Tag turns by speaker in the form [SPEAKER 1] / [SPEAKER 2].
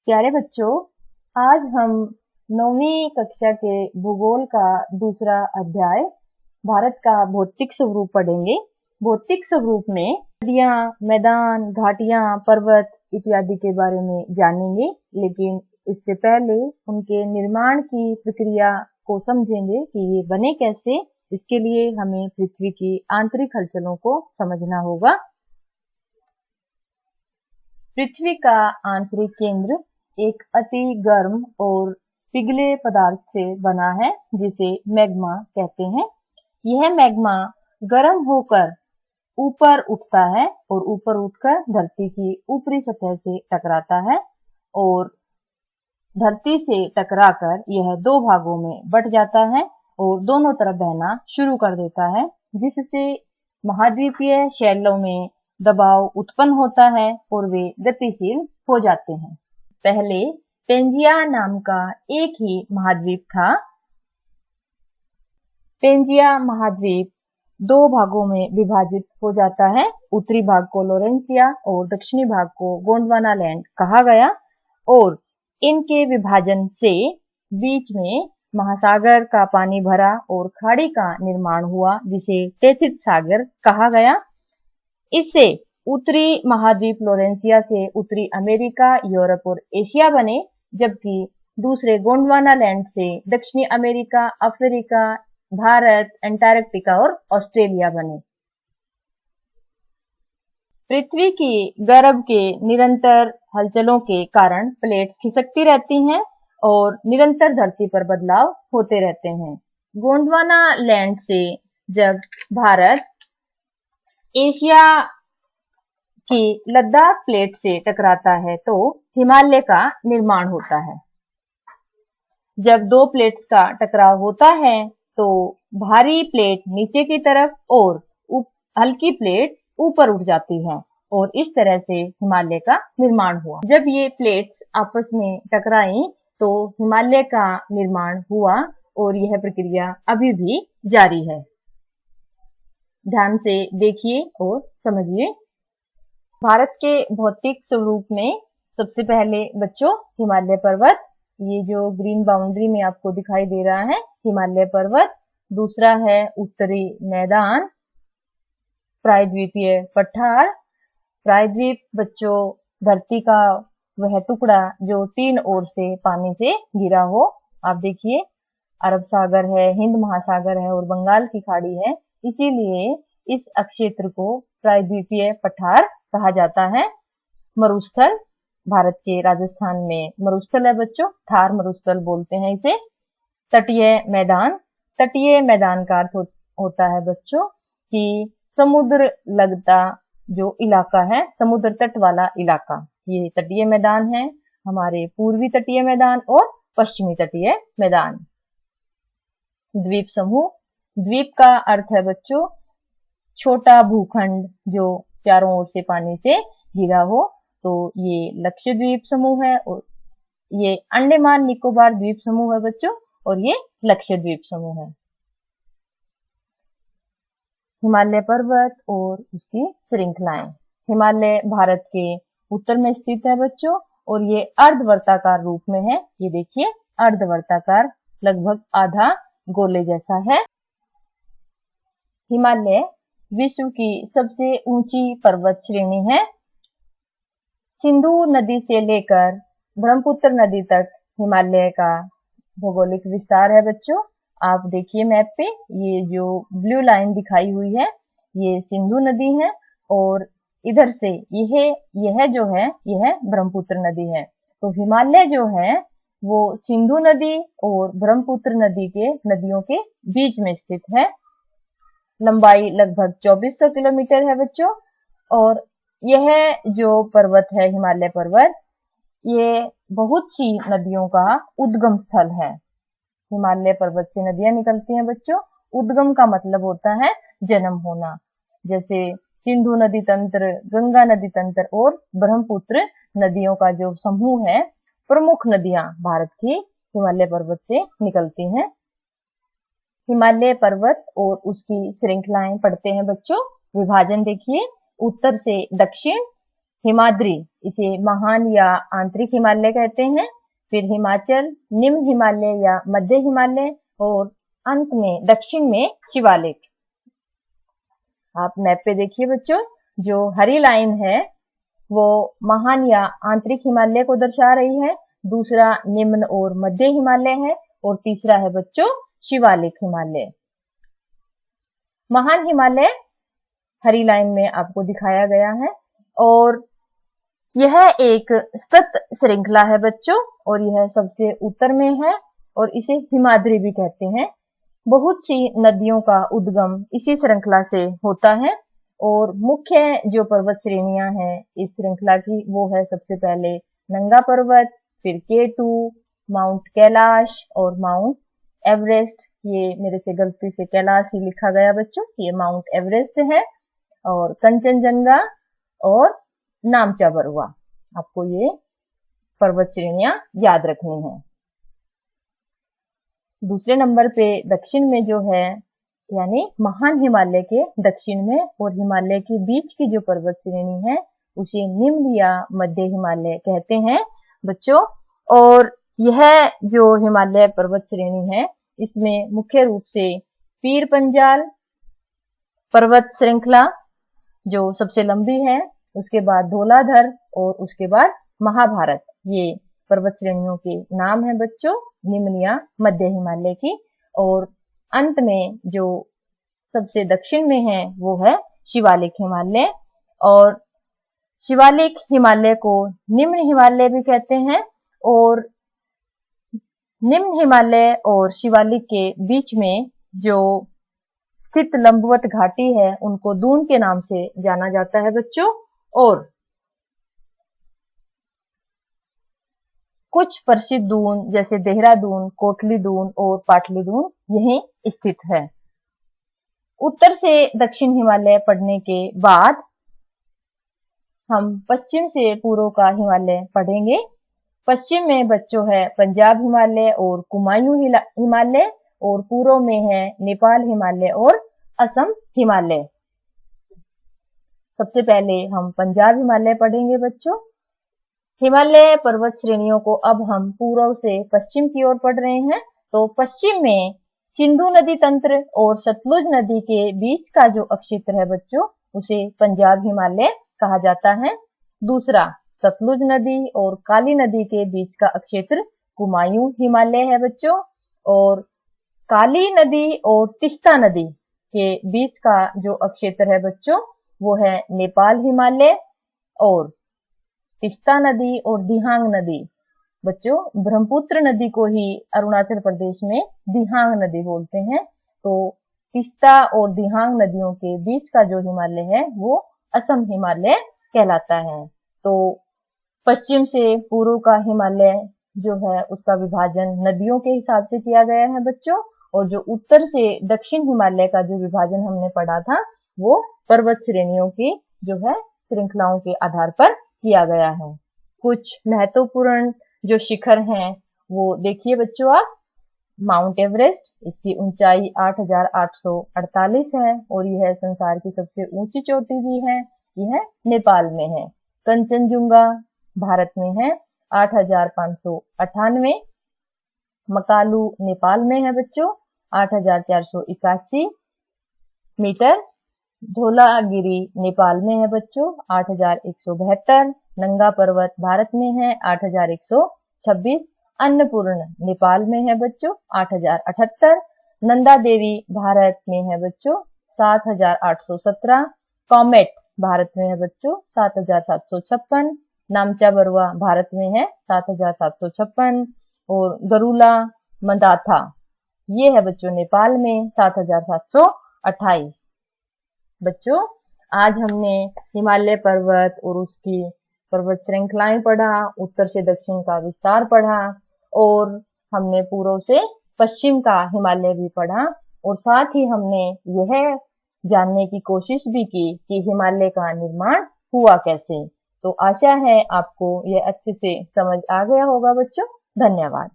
[SPEAKER 1] प्यारे बच्चों, आज हम 9वीं कक्षा के भूगोल का दूसरा अध्याय भारत का भौतिक स्वरूप पढ़ेंगे। भौतिक स्वरूप में नदियां, मैदान, घाटियां, पर्वत इत्यादि के बारे में जानेंगे, लेकिन इससे पहले उनके निर्माण की प्रक्रिया को समझेंगे कि ये बने कैसे। इसके लिए हमें पृथ्वी की आंतरिक हलचलों को समझना होगा। पृथ्वी का आंतरिक केंद्र एक अति गर्म और पिघले पदार्थ से बना है, जिसे मैग्मा कहते हैं। यह मैग्मा गर्म होकर ऊपर उठता है और ऊपर उठकर धरती की ऊपरी सतह से टकराता है और धरती से टकराकर यह दो भागों में बंट जाता है और दोनों तरफ बहना शुरू कर देता है, जिससे महाद्वीपीय शैलों में दबाव उत्पन्न होता है और वे गतिशील हो जाते हैं। पहले पेंजिया नाम का एक ही महाद्वीप था। पेंजिया महाद्वीप दो भागों में विभाजित हो जाता है। उत्तरी भाग को लोरेंसिया और दक्षिणी भाग को गोंडवाना लैंड कहा गया और इनके विभाजन से बीच में महासागर का पानी भरा और खाड़ी का निर्माण हुआ, जिसे तैथित सागर कहा गया। इससे उत्तरी महाद्वीप लोरेंसिया से उत्तरी अमेरिका, यूरोप और एशिया बने, जबकि दूसरे गोंडवाना लैंड से दक्षिणी अमेरिका, अफ्रीका, भारत, अंटार्कटिका और ऑस्ट्रेलिया बने। पृथ्वी की गर्भ के निरंतर हलचलों के कारण प्लेट्स खिसकती रहती हैं और निरंतर धरती पर बदलाव होते रहते हैं। गोंडवाना लैंड से जब भारत एशिया की लद्दाख प्लेट से टकराता है तो हिमालय का निर्माण होता है। जब दो प्लेट्स का टकराव होता है तो भारी प्लेट नीचे की तरफ और हल्की प्लेट ऊपर उठ जाती है और इस तरह से हिमालय का निर्माण हुआ। जब ये प्लेट्स आपस में टकराई तो हिमालय का निर्माण हुआ और यह प्रक्रिया अभी भी जारी है। ध्यान से देखिए और समझिए। भारत के भौतिक स्वरूप में सबसे पहले बच्चों हिमालय पर्वत, ये जो ग्रीन बाउंड्री में आपको दिखाई दे रहा है हिमालय पर्वत। दूसरा है उत्तरी मैदान, प्रायद्वीपीय पठार। प्रायद्वीप बच्चों धरती का वह टुकड़ा जो तीन ओर से पानी से घिरा हो। आप देखिए अरब सागर है, हिंद महासागर है और बंगाल की खाड़ी है, इसीलिए इस क्षेत्र को प्रायद्वीपीय पठार कहा जाता है। मरुस्थल, भारत के राजस्थान में मरुस्थल है बच्चों, थार मरुस्थल बोलते हैं इसे। तटीय मैदान, तटीय मैदान का अर्थ होता है बच्चों कि समुद्र लगता जो इलाका है, समुद्र तट वाला इलाका, ये तटीय मैदान है। हमारे पूर्वी तटीय मैदान और पश्चिमी तटीय मैदान। द्वीप समूह, द्वीप का अर्थ है बच्चों छोटा भूखंड जो चारों ओर से पानी से घिरा हो, तो ये लक्षद्वीप समूह है और ये अंडमान निकोबार द्वीप समूह है बच्चों और ये लक्षद्वीप समूह है। हिमालय पर्वत और उसकी श्रृंखलाएं। हिमालय भारत के उत्तर में स्थित है बच्चों और ये अर्धवर्ताकार रूप में है। ये देखिए अर्धवर्ताकार, लगभग आधा गोले जैसा है। हिमालय विश्व की सबसे ऊंची पर्वत श्रेणी है। सिंधु नदी से लेकर ब्रह्मपुत्र नदी तक हिमालय का भौगोलिक विस्तार है बच्चों। आप देखिए मैप पे, ये जो ब्लू लाइन दिखाई हुई है ये सिंधु नदी है और इधर से यह जो है यह ब्रह्मपुत्र नदी है। तो हिमालय जो है वो सिंधु नदी और ब्रह्मपुत्र नदी के नदियों के बीच में स्थित है। लंबाई लगभग 2400 किलोमीटर है बच्चों और यह जो पर्वत है हिमालय पर्वत, ये बहुत सी नदियों का उद्गम स्थल है। हिमालय पर्वत से नदियां निकलती हैं बच्चों। उद्गम का मतलब होता है जन्म होना, जैसे सिंधु नदी तंत्र, गंगा नदी तंत्र और ब्रह्मपुत्र नदियों का जो समूह है, प्रमुख नदियां भारत की हिमालय पर्वत से निकलती हैं। हिमालय पर्वत और उसकी श्रृंखलाएं पढ़ते हैं बच्चों। विभाजन देखिए, उत्तर से दक्षिण, हिमाद्री, इसे महान या आंतरिक हिमालय कहते हैं। फिर हिमाचल, निम्न हिमालय या मध्य हिमालय, और अंत में दक्षिण में शिवालिक। आप मैप पे देखिए बच्चों, जो हरी लाइन है वो महान या आंतरिक हिमालय को दर्शा रही है, दूसरा निम्न और मध्य हिमालय है, और तीसरा है बच्चों शिवालिक हिमालय। महान हिमालय हरी लाइन में आपको दिखाया गया है, और यह एक सतत श्रृंखला है बच्चों, और यह सबसे उत्तर में है, और इसे हिमाद्री भी कहते हैं। बहुत सी नदियों का उद्गम इसी श्रृंखला से होता है, और मुख्य जो पर्वत श्रेणियां हैं इस श्रृंखला की वो है सबसे पहले नंगा पर्वत, फिर K2, माउंट कैलाश और माउंट एवरेस्ट। ये मेरे से गलती से कैलाश ही लिखा गया बच्चों, ये माउंट एवरेस्ट है, और कंचनजंगा और नामचा बरुआ। आपको ये पर्वत श्रेणियां याद रखनी है। दूसरे नंबर पे दक्षिण में जो है, यानी महान हिमालय के दक्षिण में और हिमालय के बीच की जो पर्वत श्रेणी है उसे निम्न या मध्य हिमालय कहते हैं बच्चों। और यह जो हिमालय पर्वत श्रेणी है इसमें मुख्य रूप से पीर पंजाल पर्वत श्रृंखला जो सबसे लंबी है, उसके बाद धौलाधर और उसके बाद महाभारत, ये पर्वत श्रेणियों के नाम है बच्चों निम्न या मध्य हिमालय की। और अंत में जो सबसे दक्षिण में है वो है शिवालिक हिमालय, और शिवालिक हिमालय को निम्न हिमालय भी कहते हैं। और निम्न हिमालय और शिवालिक के बीच में जो स्थित लंबवत घाटी है उनको दून के नाम से जाना जाता है बच्चों। और कुछ प्रसिद्ध दून जैसे देहरादून, कोटली दून और पाटली दून यहीं स्थित है। उत्तर से दक्षिण हिमालय पढ़ने के बाद हम पश्चिम से पूर्व का हिमालय पढ़ेंगे। पश्चिम में बच्चों है पंजाब हिमालय और कुमायूं हिमालय, और पूर्व में है नेपाल हिमालय और असम हिमालय। सबसे पहले हम पंजाब हिमालय पढ़ेंगे बच्चों। हिमालय पर्वत श्रेणियों को अब हम पूर्व से पश्चिम की ओर पढ़ रहे हैं। तो पश्चिम में सिंधु नदी तंत्र और सतलुज नदी के बीच का जो अक्षेत्र है बच्चों उसे पंजाब हिमालय कहा जाता है। दूसरा, सतलुज नदी और काली नदी के बीच का अक्षेत्र कुमायूं हिमालय है बच्चों। और काली नदी और तिस्ता नदी के बीच का जो अक्षेत्र है बच्चों वो है नेपाल हिमालय। और तिस्ता नदी और दिहांग नदी, बच्चों ब्रह्मपुत्र नदी को ही अरुणाचल प्रदेश में दिहांग नदी बोलते हैं। तो तिस्ता और दिहांग नदियों के बीच का जो हिमालय है वो असम हिमालय कहलाता है। तो पश्चिम से पूर्व का हिमालय जो है उसका विभाजन नदियों के हिसाब से किया गया है बच्चों, और जो उत्तर से दक्षिण हिमालय का जो विभाजन हमने पढ़ा था वो पर्वत श्रेणियों की जो है श्रृंखलाओं के आधार पर किया गया है। कुछ महत्वपूर्ण जो शिखर हैं वो देखिए बच्चों आप। माउंट एवरेस्ट, इसकी ऊंचाई 8,848 है और यह संसार की सबसे ऊंची चोटी भी है। यह नेपाल में है। कंचनजुंगा भारत में है 8,598। मकालू नेपाल में है बच्चों 8,481 मीटर। धौलागिरी नेपाल में है बच्चों 8,172। नंगा पर्वत भारत में है 8,126। अन्नपूर्ण नेपाल में है बच्चों 8,078। नंदा देवी भारत में है बच्चों 7,817। कॉमेट भारत में है बच्चों 7,756। नामचा बरुआ भारत में है 7,756। और गरुला मंदाथा ये है बच्चों नेपाल में 7,728। बच्चों आज हमने हिमालय पर्वत और उसकी पर्वत श्रृंखलाएं पढ़ा, उत्तर से दक्षिण का विस्तार पढ़ा, और हमने पूर्व से पश्चिम का हिमालय भी पढ़ा, और साथ ही हमने यह जानने की कोशिश भी की कि हिमालय का निर्माण हुआ कैसे। तो आशा है आपको यह अच्छे से समझ आ गया होगा बच्चों। धन्यवाद।